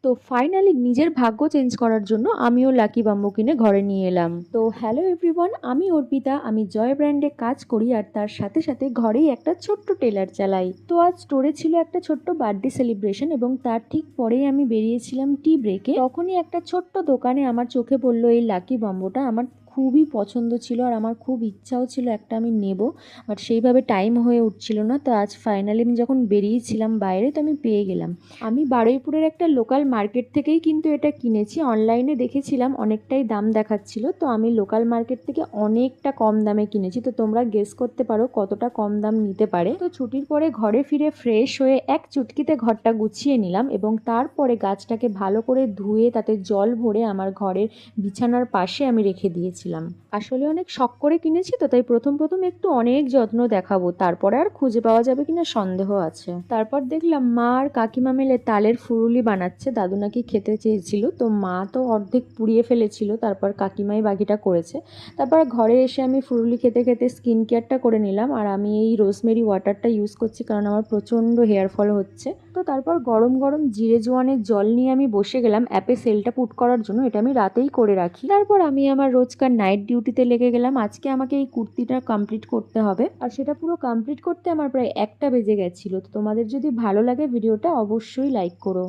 তো ফাইনালি নিজের ভাগ্য চেঞ্জ করার জন্য আমিও লাকি বাম্বু কিনে ঘরে নিয়ে এলাম। তো হ্যালো এভরিওয়ান, আমি অর্পিতা, আমি জয় ব্র্যান্ডে কাজ করি আর তার সাথে সাথে ঘরেই একটা ছোট্ট টেলার চালাই। তো আজ স্টোরে ছিল একটা ছোট্ট বার্থডে সেলিব্রেশন এবং তার ঠিক পরেই আমি বেরিয়েছিলাম টি ব্রেকে। তখনই একটা ছোট্ট দোকানে আমার চোখে পড়লো এই লাকি বাম্বুটা। আমার খুবই পছন্দ ছিল আর আমার খুব ইচ্ছাও ছিল একটা আমি নেব, বাট সেইভাবে টাইম হয়ে উঠছিল না। তো আজ ফাইনালি আমি যখন বেরিয়েছিলাম বাইরে, তো আমি পেয়ে গেলাম। আমি বারুইপুরের একটা লোকাল মার্কেট থেকেই কিন্তু এটা কিনেছি। অনলাইনে দেখেছিলাম অনেকটাই দাম দেখাচ্ছিল, তো আমি লোকাল মার্কেট থেকে অনেকটা কম দামে কিনেছি। তো তোমরা গেস করতে পারো কতটা কম দাম নিতে পারে। তো ছুটির পরে ঘরে ফিরে ফ্রেশ হয়ে এক চুটকিতে ঘরটা গুছিয়ে নিলাম এবং তারপরে গাছটাকে ভালো করে ধুয়ে তাতে জল ভরে আমার ঘরের বিছানার পাশে আমি রেখে দিয়েছিলাম। আসলে অনেক শখ করে কিনেছি, তো তাই প্রথম প্রথম একটু অনেক যত্ন দেখাবো, তারপরে আর খুঁজে পাওয়া যাবে কিনা সন্দেহ আছে। তারপর দেখলাম মা আর কাকিমা মিলে তালের ফুরুলি বানাচ্ছে। দাদু নাকি খেতে চেয়েছিল, তো মা তো অর্ধেক পুড়িয়ে ফেলেছিল, তারপর কাকিমাই বাকিটা করেছে। তারপর ঘরে এসে আমি ফুরুলি খেতে খেতে স্কিন কেয়ারটা করে নিলাম। আর আমি এই রোজমেরি ওয়াটারটা ইউজ করছি কারণ আমার প্রচণ্ড হেয়ার ফল হচ্ছে। তো তারপর গরম গরম জিরে জোয়ানের জল নিয়ে আমি বসে গেলাম অ্যাপে সেলটা পুট করার জন্য। এটা আমি রাতেই করে রাখি। তারপর আমি আমার রোজকার নাইট ডিউটিতে লেগে গেলাম। আজকে আমাকে এই কুর্তিটা কমপ্লিট করতে হবে আর সেটা পুরো কমপ্লিট করতে আমার প্রায় 1টা বেজে গেছিলো। তো তোমাদের যদি ভালো লাগে ভিডিওটা অবশ্যই লাইক করো।